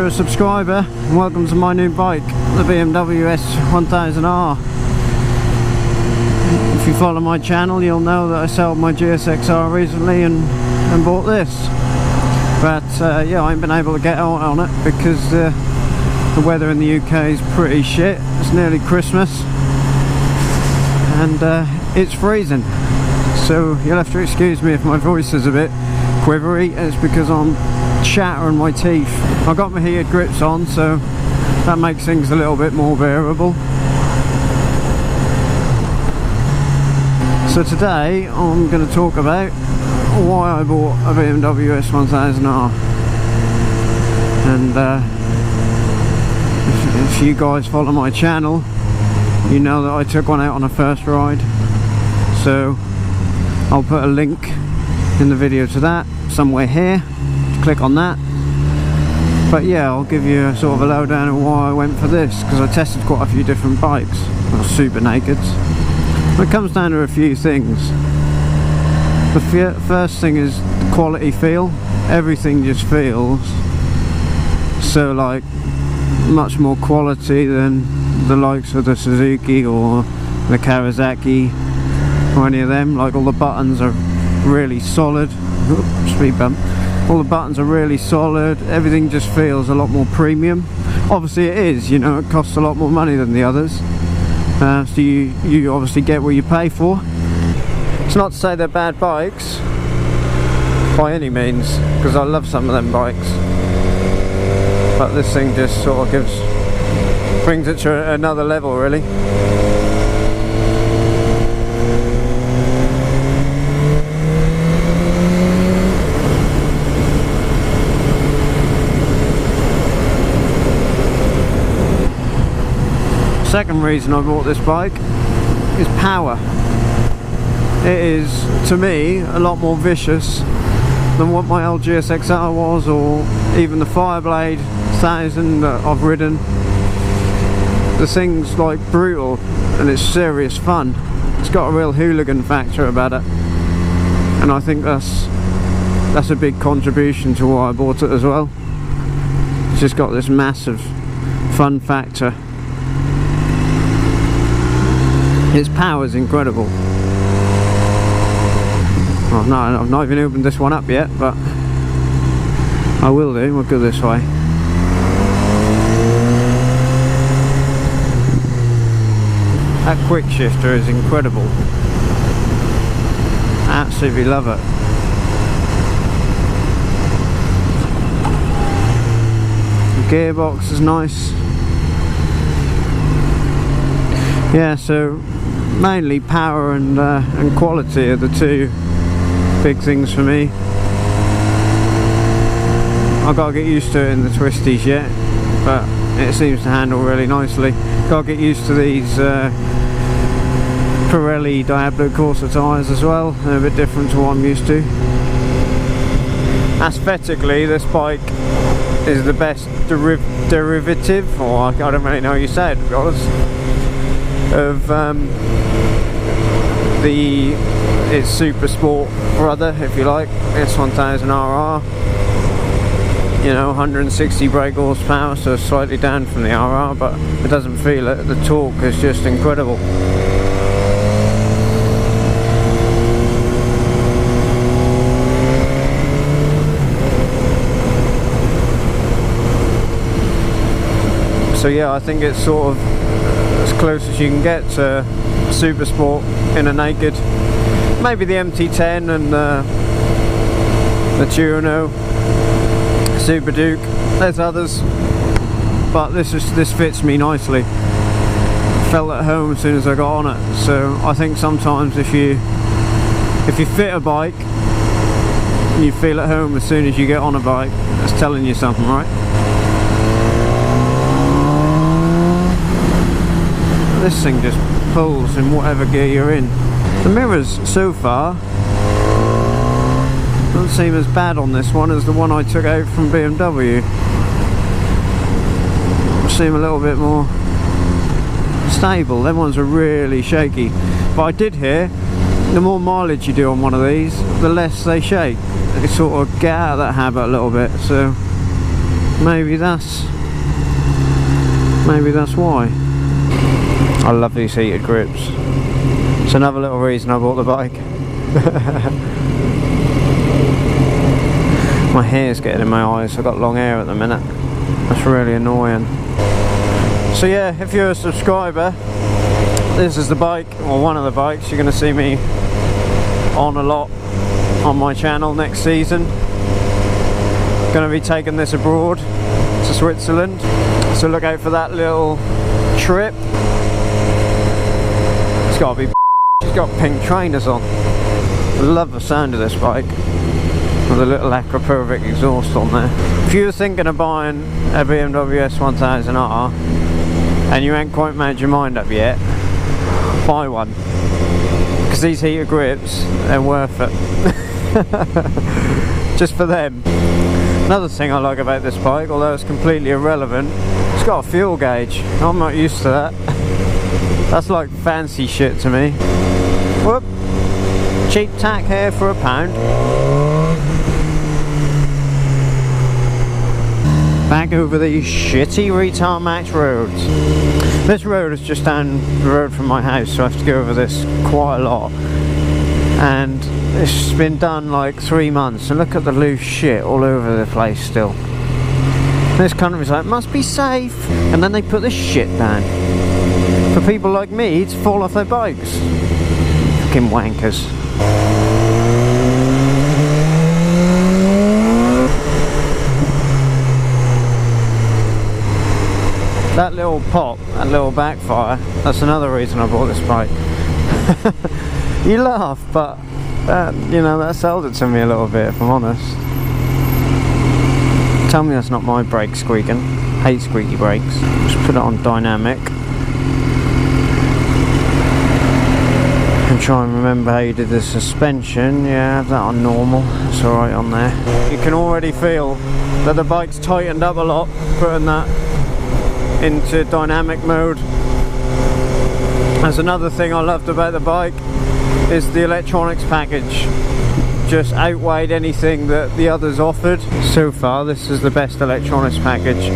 you're a subscriber, welcome to my new bike, the BMW S1000R. If you follow my channel, you'll know that I sold my GSX-R recently and bought this. But yeah, I ain't been able to get out on it because the weather in the UK is pretty shit. It's nearly Christmas and it's freezing. So you'll have to excuse me if my voice is a bit quivery. It's because I'm chattering my teeth. I've got my heated grips on, so that makes things a little bit more bearable. So today I'm going to talk about why I bought a BMW S1000R. And if you guys follow my channel, you know that I took one out on a first ride. So I'll put a link in the video to that somewhere here. Click on that. But yeah, I'll give you a sort of a lowdown on why I went for this, because I tested quite a few different bikes, well, super nakeds. It comes down to a few things. The first thing is the quality feel. Everything just feels so like much more quality than the likes of the Suzuki or the Kawasaki or any of them. Like all the buttons are really solid. Oops, speed bump. All the buttons are really solid. Everything just feels a lot more premium. Obviously it is, you know, it costs a lot more money than the others. So you obviously get what you pay for. It's not to say they're bad bikes by any means, because I love some of them bikes. But this thing just sort of brings it to another level, really. Second reason I bought this bike is power. It is, to me, a lot more vicious than what my old GSX-R was, or even the Fireblade 1000 that I've ridden. The thing's like brutal and it's serious fun. It's got a real hooligan factor about it, and I think that's a big contribution to why I bought it as well. It's just got this massive fun factor. Its power is incredible. Well, no, I've not even opened this one up yet, but I will do. We'll go this way. That quick shifter is incredible. I absolutely love it. The gearbox is nice. Yeah, so mainly power and quality are the two big things for me. I've got to get used to it in the twisties yet, but it seems to handle really nicely. Got to get used to these Pirelli Diablo Corsa tyres as well. They're a bit different to what I'm used to. Aesthetically, this bike is the best derivative, or I don't really know how you say it, to be honest, of its super sport brother, if you like, S1000RR. You know, 160 brake horsepower, so slightly down from the RR, but it doesn't feel it. The torque is just incredible. So yeah, I think it's sort of as close as you can get to super sport in a naked. Maybe the MT10 and the Tuono, Super Duke. There's others, but this fits me nicely. Felt at home as soon as I got on it. So I think sometimes if you fit a bike and you feel at home as soon as you get on a bike, that's telling you something, right? This thing just pulls in whatever gear you're in. The mirrors so far don't seem as bad on this one as the one I took out from BMW. Seem a little bit more stable. Them ones are really shaky. But I did hear the more mileage you do on one of these, the less they shake. They sort of get out of that habit a little bit. So maybe that's why. I love these heated grips. It's another little reason I bought the bike. My hair's getting in my eyes. I've got long hair at the minute. That's really annoying. So yeah, if you're a subscriber, this is the bike, or one of the bikes you're going to see me on a lot on my channel next season. Going to be taking this abroad to Switzerland, so look out for that little trip. It's got to be. She's got pink trainers on. I love the sound of this bike with a little Acropurvic exhaust on there. If you were thinking of buying a BMW S1000R and you ain't quite made your mind up yet, buy one, because these heated grips, they're worth it. Just for them. Another thing I like about this bike, although it's completely irrelevant, it's got a fuel gauge. I'm not used to that. That's like fancy shit to me. Whoop! Cheap tack here for £1. Back over these shitty Retard Max roads. This road is just down the road from my house, so I have to go over this quite a lot. And it's been done like 3 months, and look at the loose shit all over the place still. This country's like, must be safe, and then they put this shit down for people like me to fall off their bikes. Fucking wankers. That little pop, that little backfire, that's another reason I bought this bike. You laugh, but you know, that sold it to me a little bit, if I'm honest. Tell me that's not my brakes squeaking. Hate squeaky brakes. Just put it on dynamic. And try and remember how you did the suspension. Yeah, have that on normal. It's alright on there. You can already feel that the bike's tightened up a lot, putting that into dynamic mode. There's another thing I loved about the bike, is the electronics package. Just outweighed anything that the others offered. So far, this is the best electronics package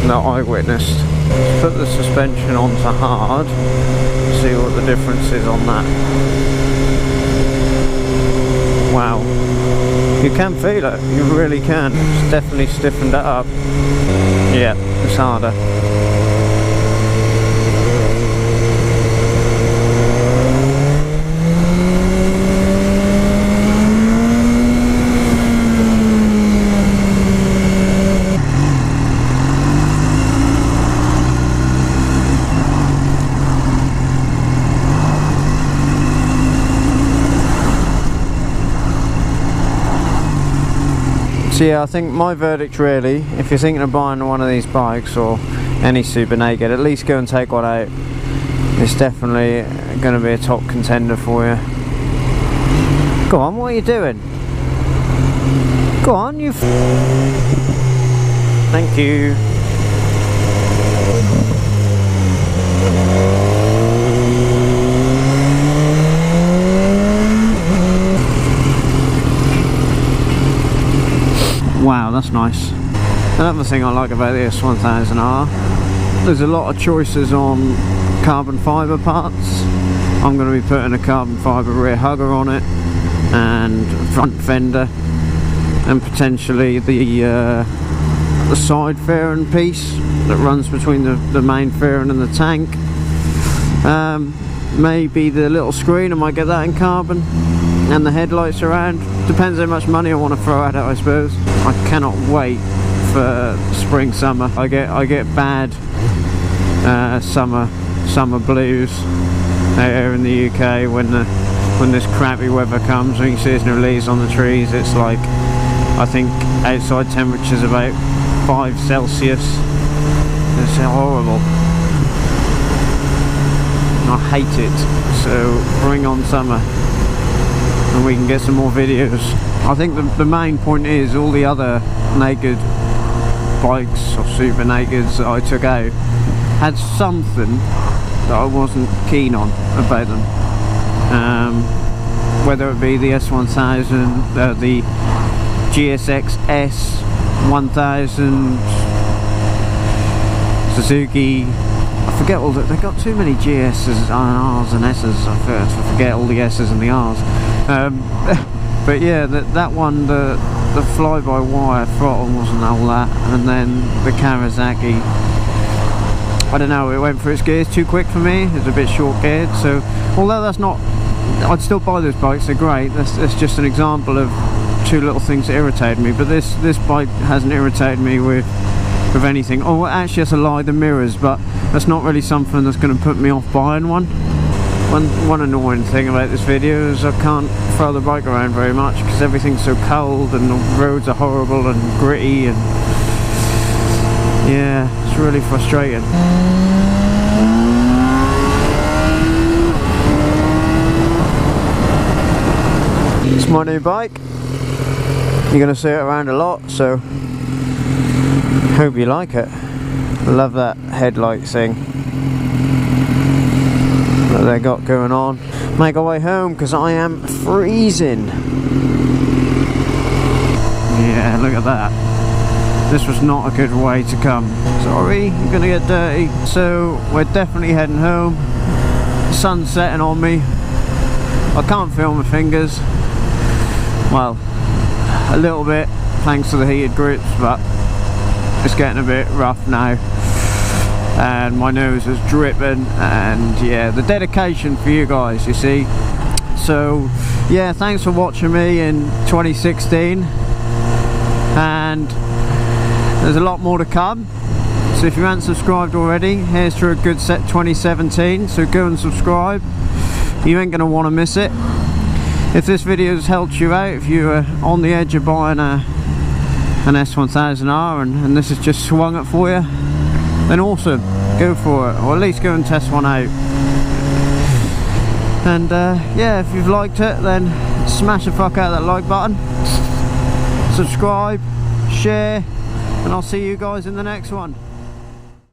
that I witnessed. Let's put the suspension onto hard, see what the difference is on that. Wow, you can feel it, you really can. It's definitely stiffened it up. Yeah, it's harder. So yeah, I think my verdict really, if you're thinking of buying one of these bikes or any Super Naked, at least go and take one out. It's definitely going to be a top contender for you. Go on, what are you doing? Go on, you Thank you. Wow, that's nice. Another thing I like about the S1000R, there's a lot of choices on carbon fibre parts. I'm going to be putting a carbon fibre rear hugger on it, and front fender, and potentially the side fairing piece that runs between the main fairing and the tank. Maybe the little screen, I might get that in carbon, and the headlights around. Depends how much money I want to throw at it, I suppose. I cannot wait for spring, summer. I get bad summer blues out here in the UK when this crappy weather comes. When you see there's no leaves on the trees, it's like, I think outside temperature's about 5 Celsius. It's horrible. I hate it. So bring on summer, and we can get some more videos. I think the main point is all the other naked bikes or Super Nakeds that I took out had something that I wasn't keen on about them. Whether it be the S1000, the GSX S, 1000 Suzuki, I forget all that, they got too many GS's and R's and S's, I forget all the S's and the R's. But yeah, that one, the fly-by-wire throttle wasn't all that, and then the Kawasaki, I don't know, it went through its gears too quick for me. It was a bit short geared, so although that's not, I'd still buy those bikes, they're great. That's just an example of two little things that irritated me, but this bike hasn't irritated me with anything. Oh, actually that's a lie, the mirrors, but that's not really something that's going to put me off buying one. One annoying thing about this video is I can't throw the bike around very much because everything's so cold and the roads are horrible and gritty, and yeah, it's really frustrating. It's my new bike. You're going to see it around a lot, so hope you like it. Love that headlight thing that they got going on. Make our way home because I am freezing. Yeah, look at that. This was not a good way to come. Sorry, you're gonna get dirty. So we're definitely heading home. The sun's setting on me. I can't feel my fingers. Well, a little bit thanks to the heated grips, but it's getting a bit rough now. And my nose is dripping, and yeah, the dedication for you guys, you see. So yeah, thanks for watching me in 2016, and there's a lot more to come. So if you haven't subscribed already, here's to a good set 2017, so go and subscribe. You ain't gonna want to miss it. If this video has helped you out, if you are on the edge of buying an S1000R and this has just swung it for you, then awesome, go for it, or at least go and test one out. And yeah, if you've liked it, then smash the fuck out of that like button, subscribe, share, and I'll see you guys in the next one.